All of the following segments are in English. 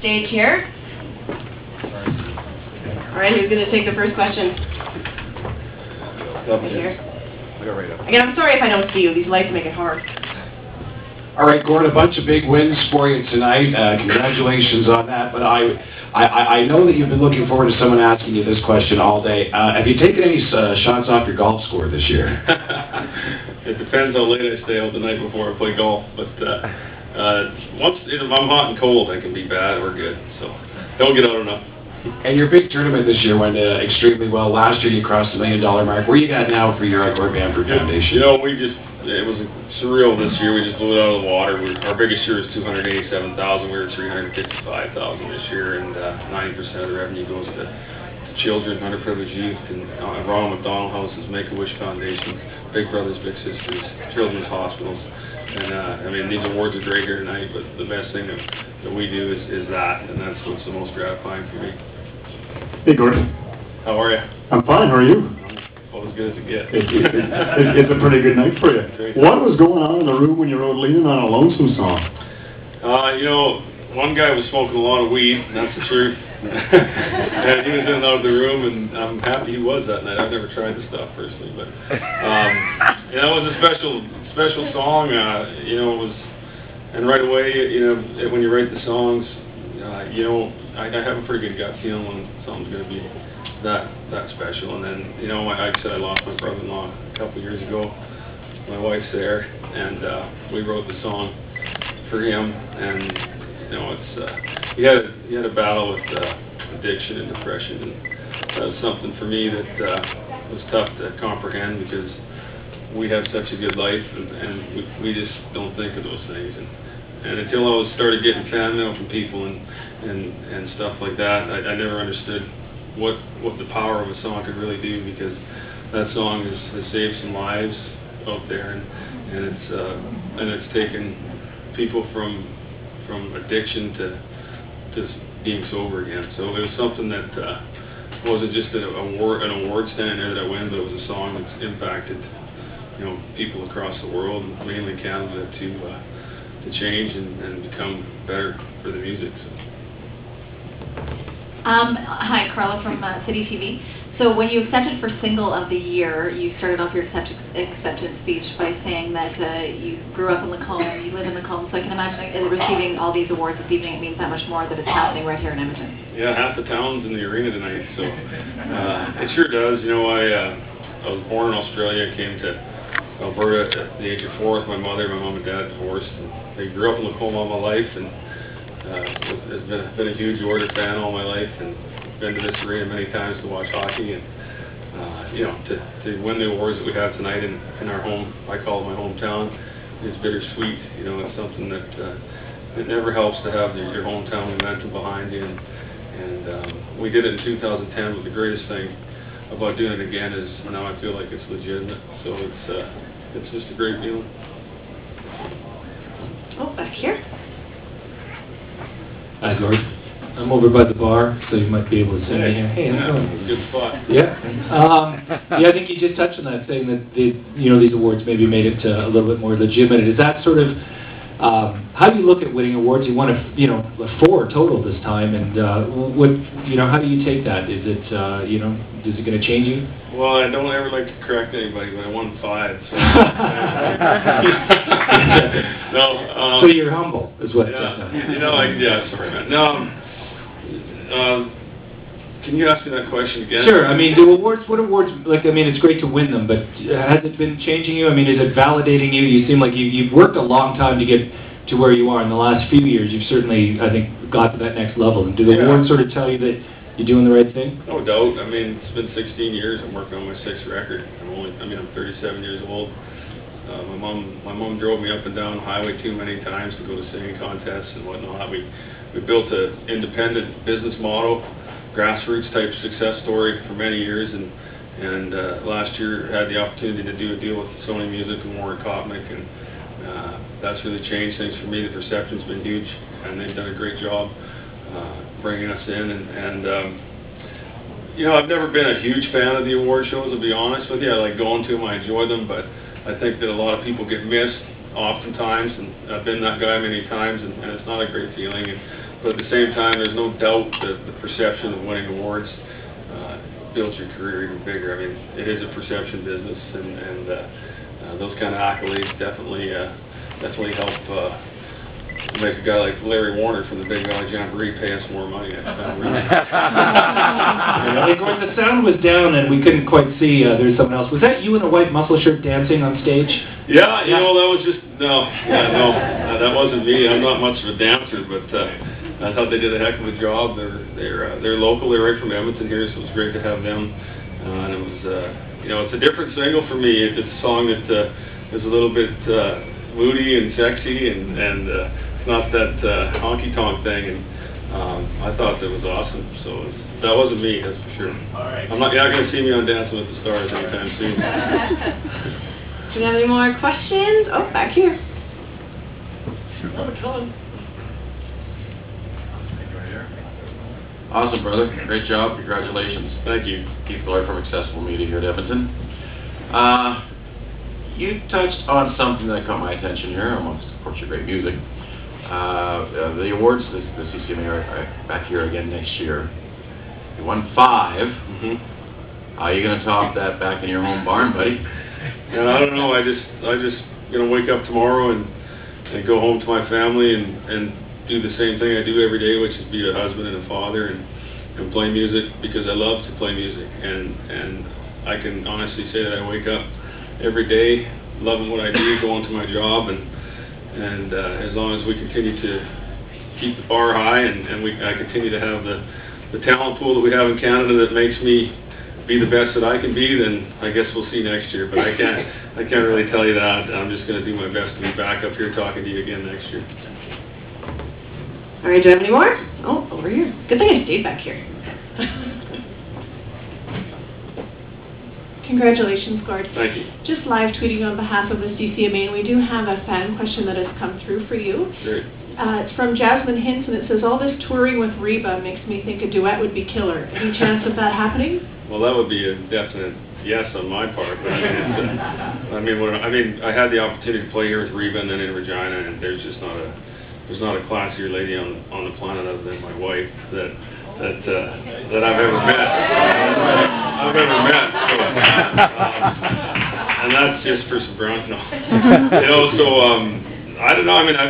stage here. All right, who's going to take the first question? Right here. Again, I'm sorry if I don't see you. These lights make it hard. All right, Gord, a bunch of big wins for you tonight. Congratulations on that. But I know that you've been looking forward to someone asking you this question all day. Have you taken any shots off your golf score this year? It depends how late I stay out the night before I play golf. But once if I'm hot and cold, I can be bad or good. So don't get out enough. And your big tournament this year went extremely well. Last year you crossed the $1 million mark. Where you got now for your Gord Bamford Foundation? You know, it was surreal this year. We just blew it out of the water. Our biggest year was $287,000. We were $355,000 this year, and 90% of the revenue goes to children, underprivileged youth, and Ronald McDonald Houses, Make-A-Wish Foundations, Big Brothers Big Sisters, Children's Hospitals. And I mean, these awards are great here tonight, but the best thing that we do is that, and that's what's the most gratifying for me. Hey, Gordon. How are you? I'm fine. How are you? Well, as good as it gets. It's a pretty good night for you. What was going on in the room when you wrote "Leaning on a Lonesome Song"? You know, one guy was smoking a lot of weed, and that's the truth. And he was in and out of the room, and I'm happy he was that night. I've never tried the stuff personally, but you know, it was a special song. You know, it was, and right away, you know, when you write the songs, you know, I have a pretty good gut feeling when something's going to be that special. And then, you know, like I said, I lost my brother-in-law a couple years ago. My wife's there, and we wrote the song for him. And you know, it's he had a battle with addiction and depression, and that was something for me that was tough to comprehend because we have such a good life, and we just don't think of those things. And until I started getting fan mail from people and stuff like that, I never understood what the power of a song could really do, because that song has saved some lives out there, and it's taken people from addiction to being sober again. So it was something that wasn't just an award stand there that I win, but it was a song that's impacted, you know, people across the world, and mainly Canada, to change and become better for the music. So. Hi, Carla from City TV. So when you accepted for Single of the Year, you started off your acceptance speech by saying that you grew up in Lacombe, you live in Lacombe, so I can imagine receiving all these awards this evening. It means that much more that it's happening right here in Edmonton. Yeah, half the town's in the arena tonight, so it sure does. You know, I was born in Australia, came to Alberta at the age of 4 with my mother. My mom and dad divorced, and I grew up in Lacombe all my life, and has been a huge Oilers fan all my life, and been to this arena many times to watch hockey. And you know, to win the awards that we have tonight in our home, I call it my hometown, is bittersweet. You know, it's something that it never helps to have your hometown momentum behind you. And we did it in 2010, but the greatest thing about doing it again is now I feel like it's legitimate. So it's just a great feeling. Oh, back here. Hi, Gord. I'm over by the bar, so you might be able to see me here. Hey, how's it going? Good spot. Yeah. Yeah, I think you just touched on that, saying that these awards maybe made it a little bit more legitimate. Is that sort of how do you look at winning awards? You won a 4 total this time, and how do you take that? Is it is it going to change you? Well, I don't ever like to correct anybody, but I won 5. So, no. So you're humble, is what. Yeah. You know, sorry, man. No. Can you ask me that question again? Sure. I mean, what awards, like, I mean, it's great to win them, but has it been changing you? I mean, is it validating you? You seem like you've worked a long time to get to where you are. In the last few years, you've certainly, I think, got to that next level. And do the awards sort of tell you that you're doing the right thing? No doubt. I mean, it's been 16 years. I'm working on my 6th record. I'm 37 years old. My mom drove me up and down the highway too many times to go to singing contests and whatnot. We built an independent business model, grassroots type success story for many years, and last year had the opportunity to do a deal with Sony Music and Warren Kopnick, and that's really changed things for me. The reception's been huge, and they've done a great job bringing us in. And you know, I've never been a huge fan of the award shows, to be honest with you. I like going to them, I enjoy them, but I think that a lot of people get missed oftentimes, and I've been that guy many times, and it's not a great feeling. And But at the same time, there's no doubt that the perception of winning awards builds your career even bigger. I mean, it is a perception business, and those kind of accolades definitely help make a guy like Larry Warner from the Big Valley Jamboree pay us more money next time. Of course, the sound was down and we couldn't quite see. There's someone else. Was that you in a white muscle shirt dancing on stage? Yeah, you know, that was just no, that wasn't me. I'm not much of a dancer, but I thought they did a heck of a job. They're local. They're right from Edmonton here, so it was great to have them. And it was, you know, it's a different single for me. It's a song that is a little bit moody and sexy, and it's not that honky-tonk thing. And I thought that was awesome. So that wasn't me, that's for sure. All right. You're not going to see me on Dancing with the Stars anytime soon. Do you have any more questions? Oh, back here. Awesome, brother. Great job. Congratulations. Thank you. Keith Lloyd from Accessible Media here at Edmonton. You touched on something that caught my attention here, amongst, of course, your great music. The awards, the CCMA are back here again next year. You won 5. Mm-hmm. How are you going to top that back in your home barn, buddy? And I don't know. I just gonna wake up tomorrow and go home to my family and do the same thing I do every day, which is be a husband and a father and play music, because I love to play music, and I can honestly say that I wake up every day loving what I do, going to my job, and as long as we continue to keep the bar high and I continue to have the talent pool that we have in Canada that makes me be the best that I can be, then I guess we'll see next year. But I can't really tell you that. I'm just going to do my best to be back up here talking to you again next year. All right, do you have any more? Oh, over here. Good thing I stayed back here. Congratulations, Gord. Thank you. Just live tweeting on behalf of the CCMA, and we do have a fan question that has come through for you. Great. It's from Jasmine Hinton. It says, all this touring with Reba makes me think a duet would be killer. Any chance of that happening? Well, that would be a definite yes on my part. But I mean, I had the opportunity to play here with Reba and then in Regina, and there's not a classier lady on the planet other than my wife that I've ever met. So, and that's just for some brown. No. You know, so I don't know. I mean,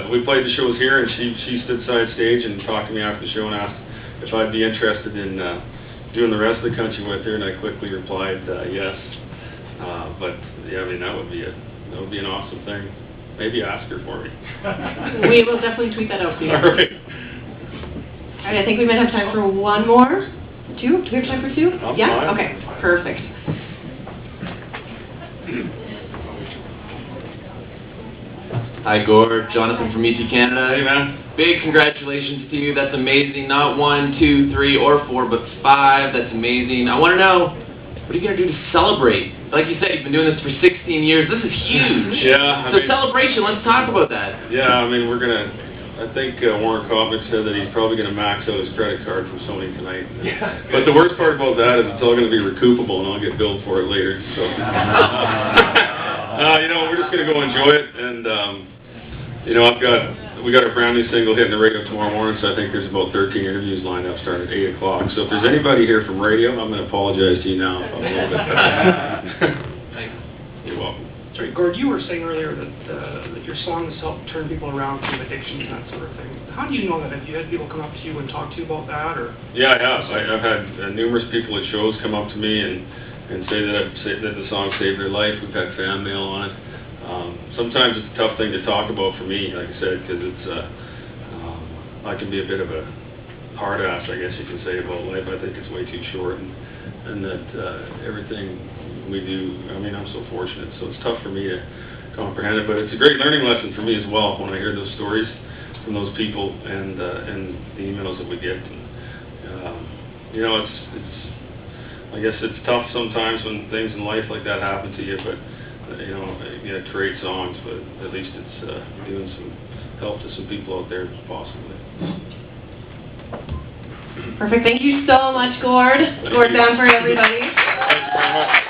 we played the shows here, and she stood side stage and talked to me after the show and asked if I'd be interested in doing the rest of the country with her, and I quickly replied yes. But yeah, I mean, that would be an awesome thing. Maybe ask her for me. We will definitely tweet that out for you. All right. All right, I think we might have time for one more. 2? Do we have time for 2? I'm Yeah? fine. Okay, perfect. Hi, Gord. Jonathan from EC Canada. Hey, man. Big congratulations to you. That's amazing. Not 1, 2, 3, or 4, but 5. That's amazing. I want to know, what are you going to do to celebrate? Like you said, you've been doing this for 16 years. This is huge. Yeah. So celebration, let's talk about that. Yeah, I mean, I think Warren Kovic said that he's probably going to max out his credit card from Sony tonight. Yeah. But the worst part about that is it's all going to be recoupable, and I'll get billed for it later. So, you know, we're just going to go enjoy it, and you know, we got a brand new single hitting the radio tomorrow morning, so I think there's about 13 interviews lined up starting at 8 o'clock. So if there's anybody here from radio, I'm going to apologize to you now if I'm a little bit You're welcome. Sorry, Gord, you were saying earlier that your songs help turn people around from addiction and that sort of thing. How do you know that? Have you had people come up to you and talk to you about that, or? Yeah, I have. I've had numerous people at shows come up to me and say that the song saved their life. We've had fan mail on it. Sometimes it's a tough thing to talk about for me, like I said, because it's I can be a bit of a hard ass, I guess you can say, about life. I think it's way too short, and that everything we do, I mean, I'm so fortunate, so it's tough for me to comprehend it, but it's a great learning lesson for me as well when I hear those stories from those people and the emails that we get. And, you know, I guess it's tough sometimes when things in life like that happen to you, but you know, to create songs, but at least it's doing some help to some people out there, possibly. Perfect. Thank you so much, Gord. Gord Bamford, everybody. Thanks very much.